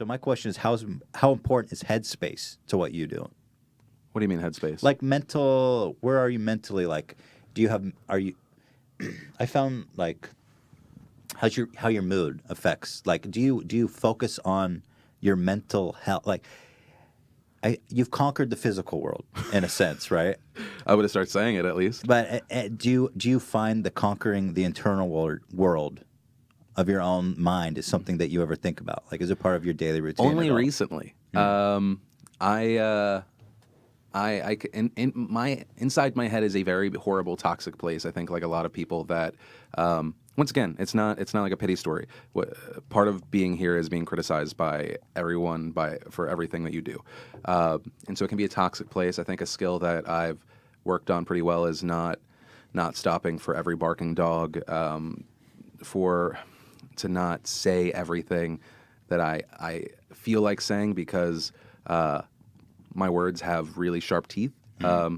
So my question is, how important is headspace to what you do? What do you mean headspace? Like mental, where are you mentally? Like, I found like, how your mood affects, like, do you focus on your mental health? Like, you've conquered the physical world in a sense, right? I would have started saying it at least. But do you find the conquering the internal world of your own mind is something that you ever think about? Like, is it part of your daily routine? Only at all? recently. Inside my head is a very horrible, toxic place. I think, like a lot of people that, once again, it's not like a pity story. Part of being here is being criticized by everyone for everything that you do, and so it can be a toxic place. I think a skill that I've worked on pretty well is not stopping for every barking dog, to not say everything that I feel like saying, because my words have really sharp teeth.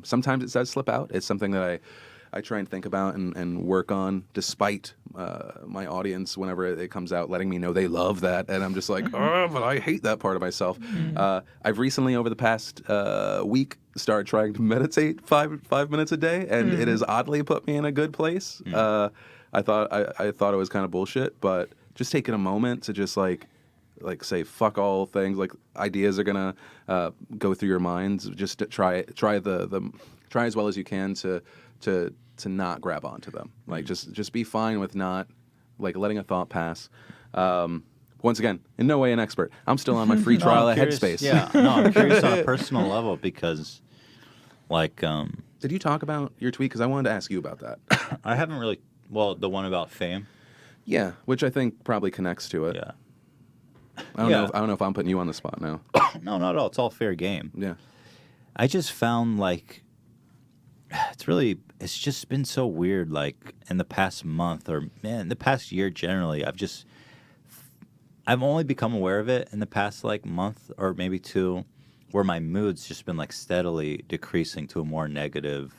Sometimes it does slip out. It's something that I try and think about and work on, despite my audience, whenever it comes out, letting me know they love that. And I'm just like, oh, but I hate that part of myself. I've recently, over the past week, started trying to meditate five minutes a day, and it has oddly put me in a good place. I thought it was kind of bullshit, but just taking a moment to just like say fuck all things, like ideas are gonna go through your minds. Just to try as well as you can to not grab onto them. Like just be fine with not like letting a thought pass. Once again, in no way an expert. I'm still on my free trial at Headspace. Yeah, no, I'm curious on a personal level because, like, did you talk about your tweet? Because I wanted to ask you about that. I haven't really. Well, the one about fame. Yeah, which I think probably connects to it. Yeah. I don't know if I'm putting you on the spot now. No, not at all. It's all fair game. Yeah. I just found like it's just been so weird. Like in the past month, or man, the past year generally, I've only become aware of it in the past like month or maybe two, where my mood's just been like steadily decreasing to a more negative,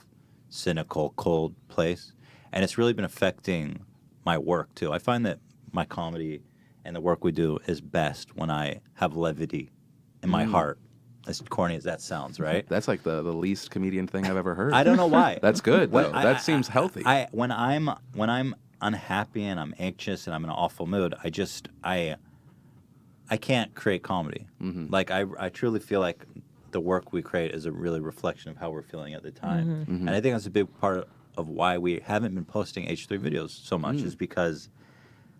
cynical, cold place, and it's really been affecting my work too. I find that my comedy and the work we do is best when I have levity in my heart. As corny as that sounds, right? That's like the least comedian thing I've ever heard. I don't know why. That's good, though. That seems healthy. When I'm unhappy and I'm anxious and I'm in an awful mood, I can't create comedy. Like I truly feel like the work we create is a really reflection of how we're feeling at the time. And I think that's a big part of why we haven't been posting H3 videos so much, is because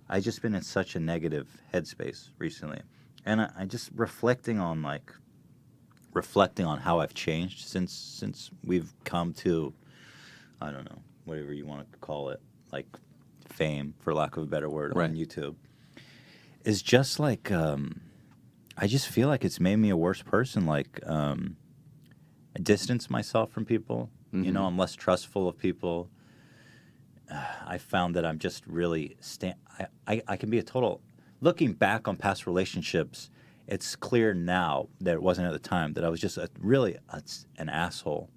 I've just been in such a negative headspace recently. And I just reflecting on how I've changed since we've come to, I don't know, whatever you want to call it, like fame, for lack of a better word, on YouTube, is just like, I just feel like it's made me a worse person. Like, I distance myself from people. You know, I'm less trustful of people. I found that I'm just really I can be a total. Looking back on past relationships, it's clear now that it wasn't at the time, that I was just an asshole.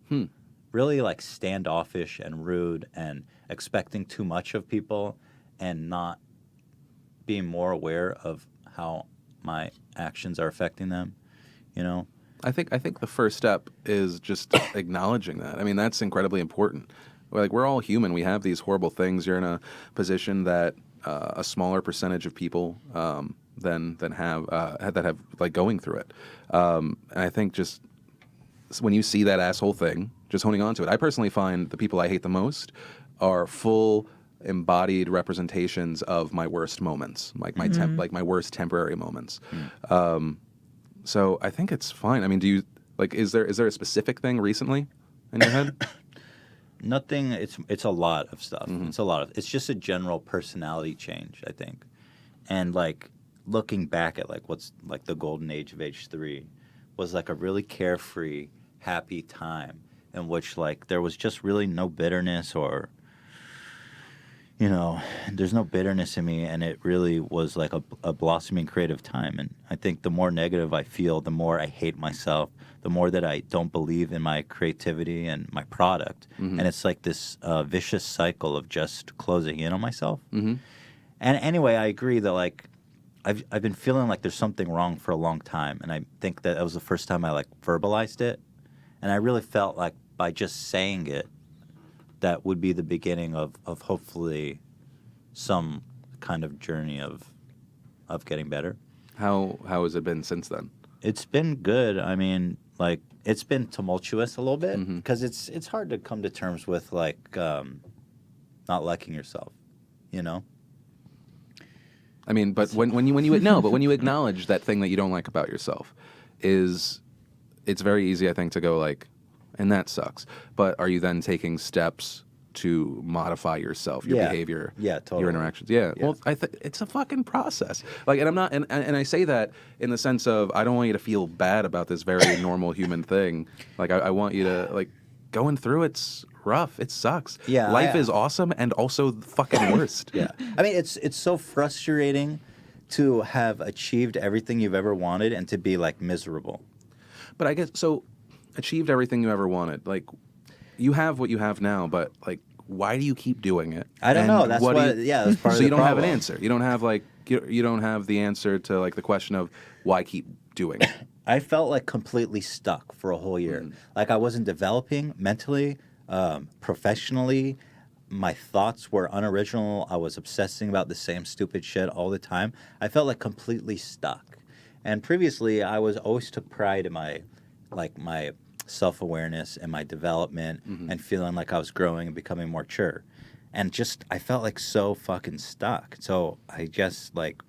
Really like standoffish and rude and expecting too much of people and not being more aware of how my actions are affecting them, you know? I think the first step is just acknowledging that. I mean, that's incredibly important. Like, we're all human. We have these horrible things. You're in a position that a smaller percentage of people than have like going through it. And I think just when you see that asshole thing, just holding on to it. I personally find the people I hate the most are full embodied representations of my worst moments, like my worst temporary moments. So I think it's fine. I mean, is there a specific thing recently in your head? Nothing. It's a lot of stuff. It's just a general personality change, I think. And like looking back at like what's like the golden age of H3 was like a really carefree, happy time in which like there was just really no bitterness or, you know, there's no bitterness in me, and it really was like a blossoming creative time. And I think the more negative I feel, the more I hate myself, the more that I don't believe in my creativity and my product. And it's like this vicious cycle of just closing in on myself. And anyway, I agree that like I've been feeling like there's something wrong for a long time, and I think that was the first time I like verbalized it, and I really felt like by just saying it, that would be the beginning of hopefully some kind of journey of getting better. How has it been since then? It's been good. I mean, like it's been tumultuous a little bit Mm-hmm. because it's hard to come to terms with like not liking yourself, you know. I mean, but when you acknowledge that thing that you don't like about yourself, it's very easy, I think, to go like, and that sucks. But are you then taking steps to modify yourself, your behavior, totally. your interactions? Yeah. Well, it's a fucking process. Like, and I'm not, and I say that in the sense of I don't want you to feel bad about this very normal human thing. Like, I want you to like going through it's rough. It sucks. Yeah, life is awesome and also the fucking worst. Yeah. I mean, it's so frustrating to have achieved everything you've ever wanted and to be like miserable. But I guess so. Achieved everything you ever wanted. Like, you have what you have now, but like, why do you keep doing it? I don't know. That's what why. Yeah, that's part of so the you don't have an problem. answer. You don't have like you don't have the answer to like the question of why keep doing it. I felt like completely stuck for a whole year. Like I wasn't developing mentally, professionally. My thoughts were unoriginal. I was obsessing about the same stupid shit all the time. I felt like completely stuck. And previously, I always took pride in my self-awareness and my development and feeling like I was growing and becoming more mature. And just, I felt like so fucking stuck. So I just like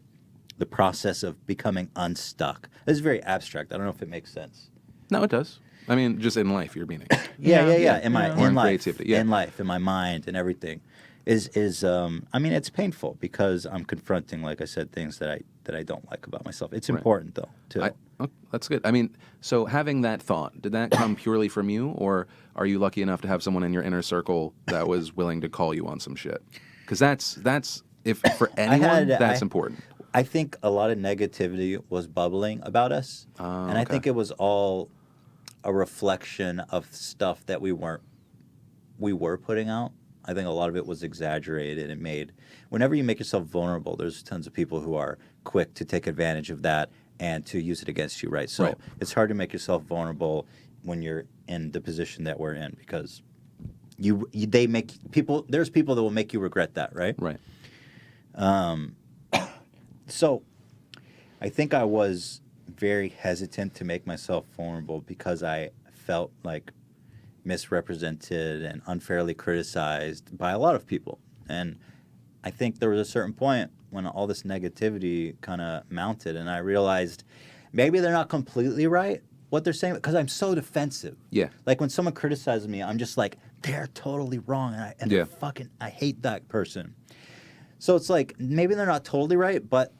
the process of becoming unstuck. This is very abstract. I don't know if it makes sense. No, it does. I mean, just in life, you're meaning. Yeah. In Or life, creativity, yeah. in life, in my mind, and everything, is I mean, it's painful because I'm confronting, like I said, things that I don't like about myself. It's important though, too. Oh, that's good. I mean, so having that thought, did that come purely from you, or are you lucky enough to have someone in your inner circle that was willing to call you on some shit? Because that's if for anyone, that's important. I think a lot of negativity was bubbling about us, and I think it was all a reflection of stuff that we were putting out. I think a lot of it was exaggerated and made. Whenever you make yourself vulnerable, there's tons of people who are quick to take advantage of that and to use it against you, right? So it's hard to make yourself vulnerable when you're in the position that we're in because there's people that will make you regret that, right? Right. So I think I was very hesitant to make myself vulnerable because I felt like misrepresented and unfairly criticized by a lot of people. And I think there was a certain point when all this negativity kind of mounted and I realized maybe they're not completely right what they're saying because I'm so defensive. Yeah. Like when someone criticizes me, I'm just like, they're totally wrong and they're fucking, I hate that person. So it's like maybe they're not totally right, but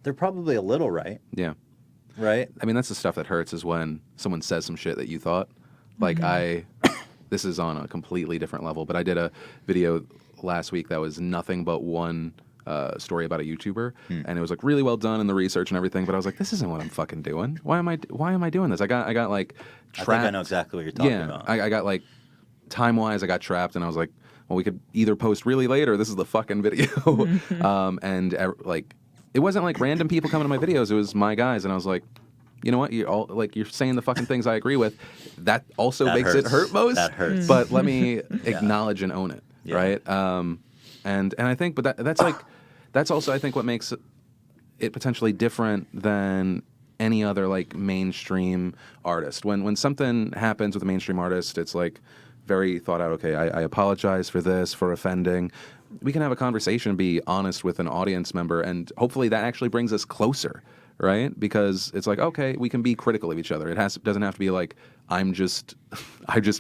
they're probably a little right. Yeah. Right? I mean, that's the stuff that hurts is when someone says some shit that you thought. Like this is on a completely different level, but I did a video last week that was nothing but one story about a YouTuber, and it was like really well done in the research and everything. But I was like, this isn't what I'm fucking doing. Why am I doing this? I got like trapped. I think I know exactly what you're talking about. I got like time wise, I got trapped, and I was like, well, we could either post really late or this is the fucking video. Like it wasn't like random people coming to my videos. It was my guys, and I was like, you know what? You're saying the fucking things I agree with. That also makes it hurt most. That hurts. But let me acknowledge and own it, right? And I think, but that's also I think what makes it potentially different than any other like mainstream artist. When something happens with a mainstream artist, it's like very thought out. Okay, I apologize for this, for offending. We can have a conversation, be honest with an audience member, and hopefully that actually brings us closer. Right? Because it's like, okay, we can be critical of each other. Doesn't have to be like, I just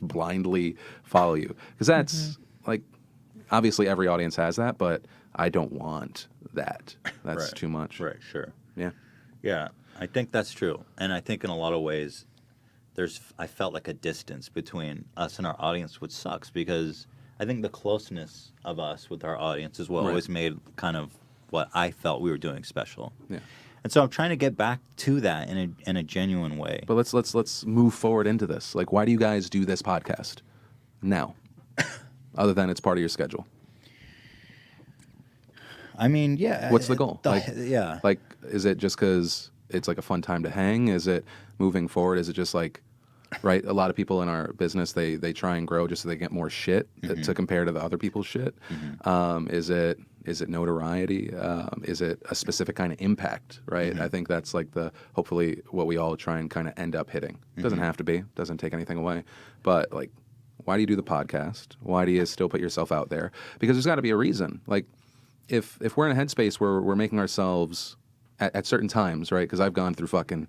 blindly follow you. Because that's like, obviously every audience has that, but I don't want that. That's too much. Right, sure. Yeah. Yeah, I think that's true. And I think in a lot of ways, I felt like a distance between us and our audience, which sucks because I think the closeness of us with our audience is what always made kind of what I felt we were doing special. Yeah. And so I'm trying to get back to that in a genuine way. But let's move forward into this. Like, why do you guys do this podcast now, other than it's part of your schedule? I mean, yeah. What's the goal? Yeah. Like, is it just because it's like a fun time to hang? Is it moving forward? Is it just like, right? A lot of people in our business, they try and grow just so they get more shit to compare to the other people's shit. Is it notoriety? Is it a specific kind of impact? Right? I think that's like hopefully what we all try and kind of end up hitting. It doesn't have to be. Doesn't take anything away. But like, why do you do the podcast? Why do you still put yourself out there? Because there's got to be a reason. Like, if we're in a headspace where we're making ourselves at certain times, right? Because I've gone through fucking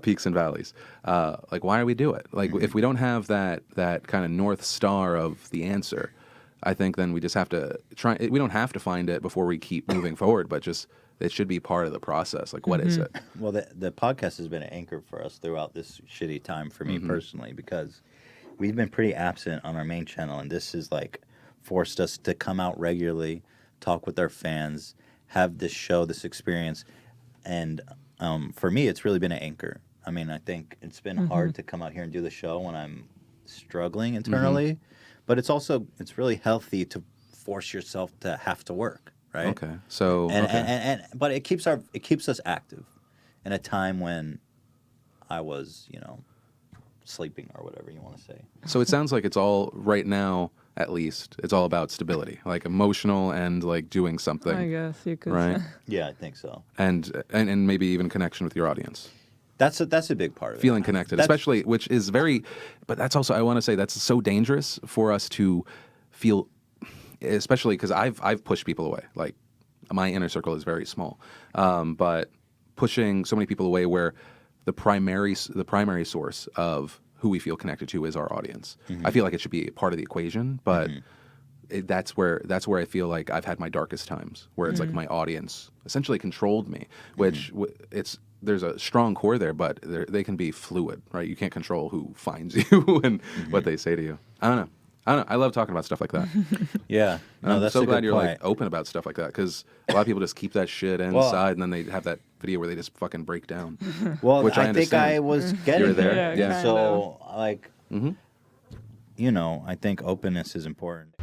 peaks and valleys. Like, why do we do it? Like, if we don't have that kind of North Star of the answer, I think then we just have to try. We don't have to find it before we keep moving forward, but just it should be part of the process. Like, what is it? Well, the podcast has been an anchor for us throughout this shitty time for me personally, because we've been pretty absent on our main channel, and this has like forced us to come out regularly, talk with our fans, have this show, this experience, and for me, it's really been an anchor. I mean, I think it's been hard to come out here and do the show when I'm struggling internally, but it's really healthy to force yourself to have to work, right? Okay. So, but it keeps us active in a time when I was, sleeping or whatever you want to say. So it sounds like it's all right now, at least, it's all about stability, like emotional and like doing something. I guess you could right? say. Yeah, I think so. And maybe even connection with your audience. That's a big part of it. Feeling connected, especially, which is very, but that's also, I want to say that's so dangerous for us to feel, especially because I've pushed people away. Like, my inner circle is very small, but pushing so many people away where the primary source of who we feel connected to is our audience. I feel like it should be part of the equation, but that's where I feel like I've had my darkest times, where it's like my audience essentially controlled me, which there's a strong core there, but they can be fluid, right? You can't control who finds you and what they say to you. I don't know. I love talking about stuff like that. Yeah. No, I'm that's so a glad good you're point. like open about stuff like that, because a lot of people just keep that shit inside, and then they have that video where they just fucking break down. Well, which I think I was getting You're there. Yeah, So, kind like, I think openness is important.